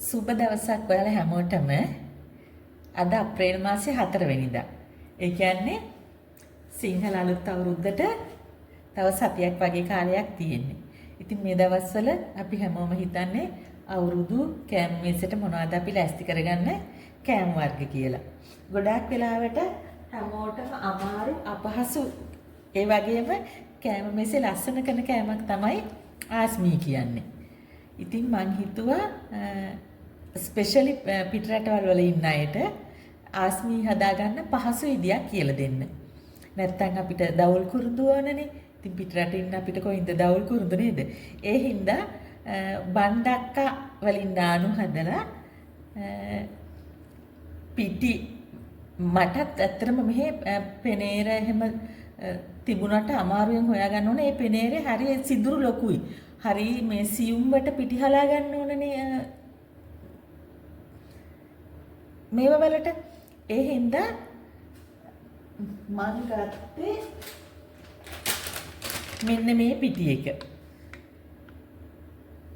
සුබ දවසක් ඔයාලා හැමෝටම. අද අප්‍රේල් මාසේ 4 වෙනිදා. ඒ කියන්නේ සිංහල අලුත් අවුරුද්දට තව සතියක් වගේ කාලයක් තියෙන්නේ. ඉතින් මේ දවස්වල අපි හැමෝම හිතන්නේ අවුරුදු කෑම මේසෙට මොනවද අපි ලෑස්ති කරගන්න කෑම වර්ග කියලා. ගොඩාක් වෙලාවට හැමෝටම අමාරු අපහසු ඒ වගේම කෑම මේසේ ලස්සන කරන කෑමක් තමයි ආස්මී කියන්නේ. ඉතින් මං හිතුවා ස්පෙෂලි පිටරටවල් වල ඉන්න අයට ආස්මී හදාගන්න පහසු විදියක් කියලා දෙන්න. නැත්තම් අපිට දවුල් කුරුඳු ඕනනේ. ඉතින් පිටරට ඉන්න අපිට කොයින්ද දවුල් කුරුඳු නේද? ඒ හින්දා බණ්ඩක්කා වලින් නානු හදලා පිටි මටත් ඇත්තටම මෙහි පෙනේර එහෙම තිබුණාට අමාරුවෙන් හොයාගන්න ඕනේ. ඒ පෙනේරේ හරිය සිදුරු ලොකුයි. හරි මේ සියුම් වට පිටි හලා ගන්න ඕනනේ මේව වලට. ඒ හින්දා මං ගත්තේ මෙන්න මේ පිටි එක.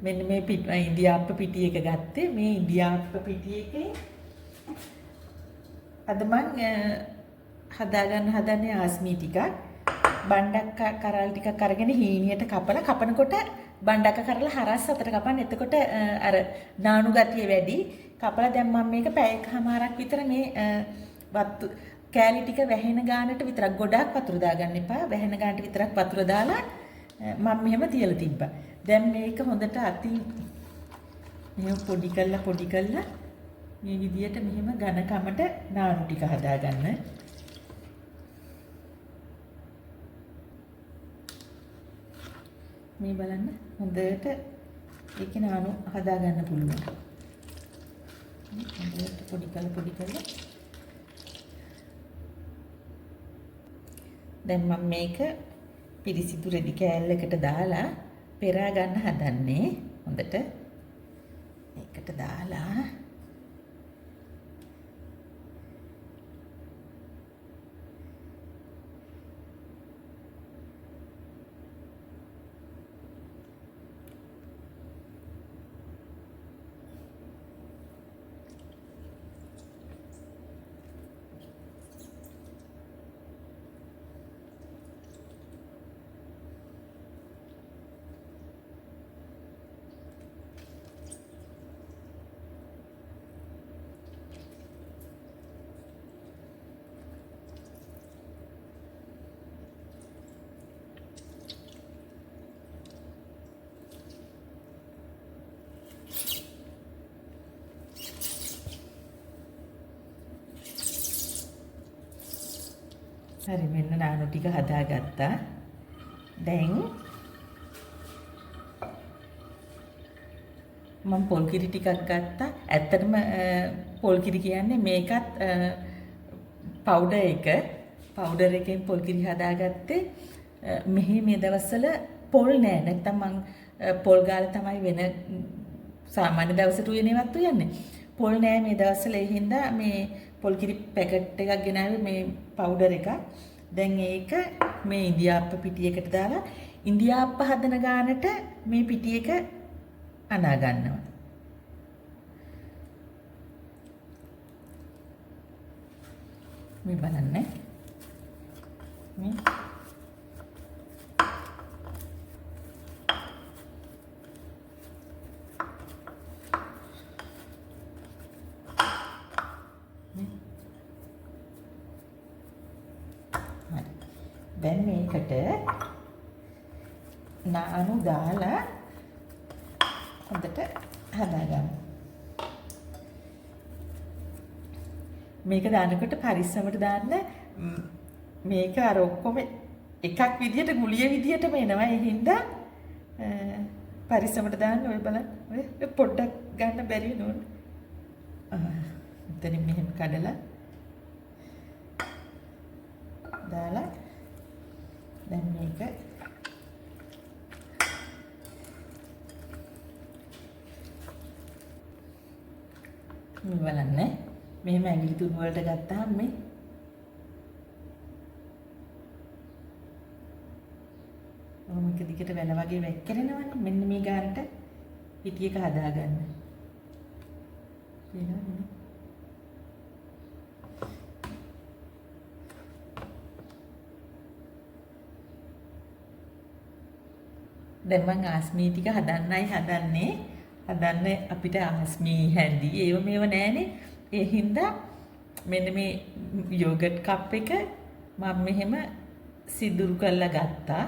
මෙන්න මේ ඉන්දියාප්ප පිටි එක ගත්තේ. මේ ඉන්දියාප්ප පිටි එකේ අද මං හදාගන්න හදන්නේ ආස්මී ටිකක්. බණ්ඩක්ක කරල් ටිකක් අරගෙන හීනියට කපලා කපනකොට බණ්ඩක්ක කරලා හරස් අතට කපන්න. එතකොට අර නානු ගතිය වැඩි. කපලා දැන් මම මේක පැය එකමාරක් විතර මේ වත්තු කෑලි ටික වැහෙන ගානට විතරක්, ගොඩාක් වතුර දාගන්න එපා. වැහෙන ගානට විතරක් වතුර දාලා මම මෙහෙම තියලා තිබ්බා. දැන් මේක හොඳට අතින් මෙහෙම පොඩි කරලා මේ විදියට මෙහෙම ඝනකමට නානු ටික හදාගන්න. මේ බලන්න හොඳට ඒක නානු හදාගන්න පුළුවන්. හොඳට පොඩි කරලා දැන් මම මේක පිරිසිදු රෙදි කෑල්ලකට දාලා පෙරා ගන්න හදන්නේ. හොඳට මේකට දාලා හරි මෙන්න නානු ටික හදාගත්තා. දැන් මම පොල් කිරි ටිකක් ගත්තා. ඇත්තටම පොල් කිරි කියන්නේ මේකත් පවුඩර් එක. පවුඩර් එකෙන් පොල් කිරි හදාගත්තේ. මෙහි මේ දවස්වල පොල් නෑ. නැත්තම් මං පොල් ගාලා තමයි වෙන සාමාන්‍ය දවසට උයනේවත් උයන්නේ. පොල් නෑ මේ දවස්වල. ඒ හින්දා මේ පොල් කිරි පැකට් එකක් ගෙනාවේ මේ පවුඩර් එක. දැන් ඒක මේ ඉන්දියාප්ප පිටියකට දාලා ඉන්දියාප්ප හදන ගානට මේ පිටි එක අනා ගන්නවා. මේ බලන්න මේ දැන් මේකට නානු දාලා හොඳට හදාගන්න. මේක දානකොට පරිස්සමට දාන්න. මේක අර ඔක්කොම එකක් විදියට ගුලිය විදියටම එනවා. ඒ හින්දා පරිස්සමට දාන්න. ඔය බලන්න ඔය පොඩ්ඩක් ගන්න බැරි වෙනවනේ. එතනින් මෙහෙම කඩලා දාලා දැන් මේක මේ බලන්න. මෙහෙම ඇඟිලි තුන වලට ගත්තාම මේ මේක දිගට වැල වගේ වැක්කිරෙනවනේ. මෙන්න මේ ගානට පිටි එක හදාගන්න. කියනවනේ. දැන් මං ආස්මී ටික හදන්නයි හදන්නේ අපිට ආස්මී හැන්දි ඒව මේව නෑනේ. ඒ හින්දා මෙන්න මේ යෝගට් කප් එක මම මෙහෙම සිදුරු කරලා ගත්තා.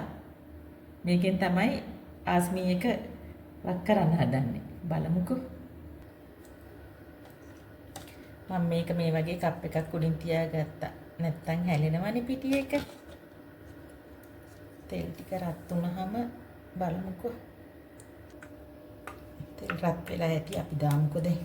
මේකෙන් තමයි ආස්මී එක වක් කරන්න හදන්නේ. බලමුකෝ. මම මේක මේ වගේ කප් එකක් උඩින් තියාගත්තා. නැත්තම් හැලෙනවනේ පිටි එක. තෙල් ටික රත් වුණාම බලමුකෝ. තෙල් රත් වෙලා ඇති අපි දාමුකෝ දැන්.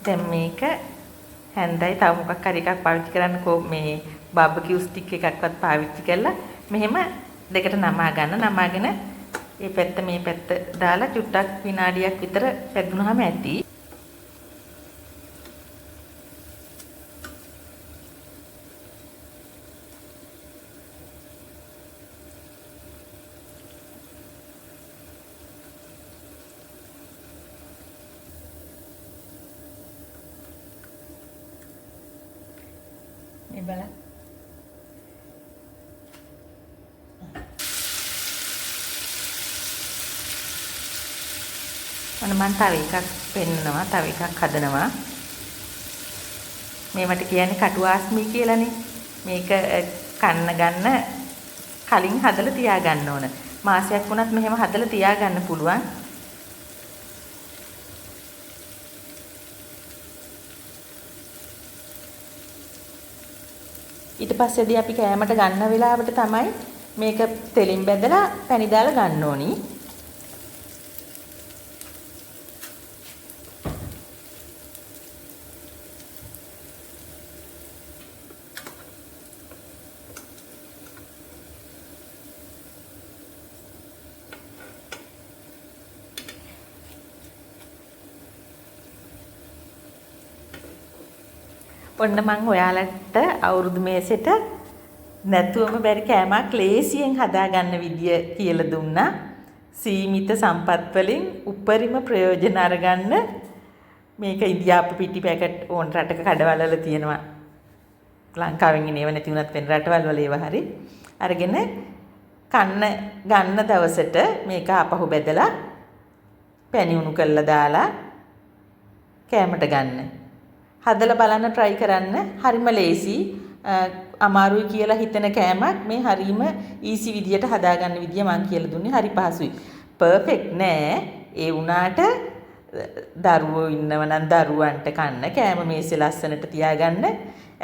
දැන් මේක හැන්දයි තව මොකක් හරි එකක් පාවිච්චි කරන්නකෝ මේ බාබකියු ස්ටික් එකක්වත් පාවිච්චි කරලා මෙහෙම දෙකට නමා නමාගෙන මේ පැත්ත මේ පැත්ත දාලා චුට්ටක් විනාඩියක් විතර පැදුනහම ඇති. මේ බලන්න. මම තව එකක් පෙන්නනවා, තව එකක් හදනවා. මේවට කියන්නේ කටු ආස්මී කියලානේ. මේක කන්න ගන්න කලින් හදලා තියා ගන්න ඕන. මාසයක් වුණත් මෙහෙම හදලා තියා ගන්න පුළුවන්. ඊට පස්සේදී අපි කෑමට ගන්න වෙලාවට තමයි මේක තෙලින් බැදලා පැණි දාලා ගන්න ඕනි. ඔන්න මං ඔයාලට අවුරුදු මේසෙට නැතුවම බැරි කෑමක් ලේසියෙන් හදාගන්න විදිය කියලා දුන්නා. සීමිත සම්පත් වලින් උපරිම ප්‍රයෝජන අරගන්න මේක ඉන්දියාපු පිටි පැකට් ඕන රටක කඩවල වල තියෙනවා. ලංකාවෙන් ඉනේව නැති වුණත් වෙන රටවල් වල ඒවා හරි. අරගෙන කන්න ගන්න දවසට මේක අපහු බෙදලා පැණි උණු කරලා දාලා කෑමට ගන්න. හදලා බලන්න try කරන්න. හරිම ලේසි. අමාරුයි කියලා හිතෙන කෑමක් මේ හරිම easy විදියට හදාගන්න විදිය මම කියලා දුන්නේ. හරි පහසුයි. perfect නෑ. ඒ වුණාට දරුවෝ ඉන්නව නම් දරුවන්ට කන්න කෑම මේසේ ලස්සනට තියාගන්න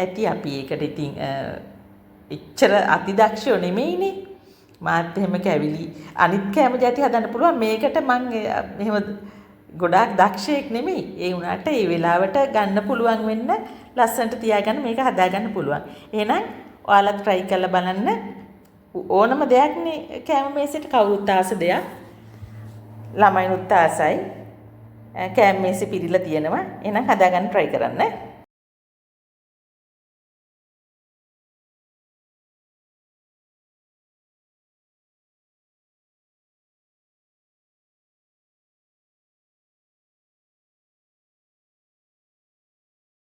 ඇති. අපි ඒකට ඉතින් එච්චර අතිදක්ෂයෝ නෙමෙයිනේ. මාත් එහෙම කැවිලි අනිත් කෑම જાති හදන්න පුළුවන්. මේකට මං එහෙම ගොඩාක් දක්ෂයෙක් නෙමෙයි. ඒ වුණාට ඒ වෙලාවට ගන්න පුළුවන් වෙන්න ලස්සනට තියාගන්න මේක හදාගන්න පුළුවන්. එහෙනම් ඔයාලත් try කරලා බලන්න. ඕනම දෙයක් නේ කෑම මේසෙට කවුරුත් ආස දෙයක්. ළමයිනුත් ආසයි. කෑම මේසෙ පිරීලා තියෙනවා. එහෙනම් හදාගන්න try කරන්න.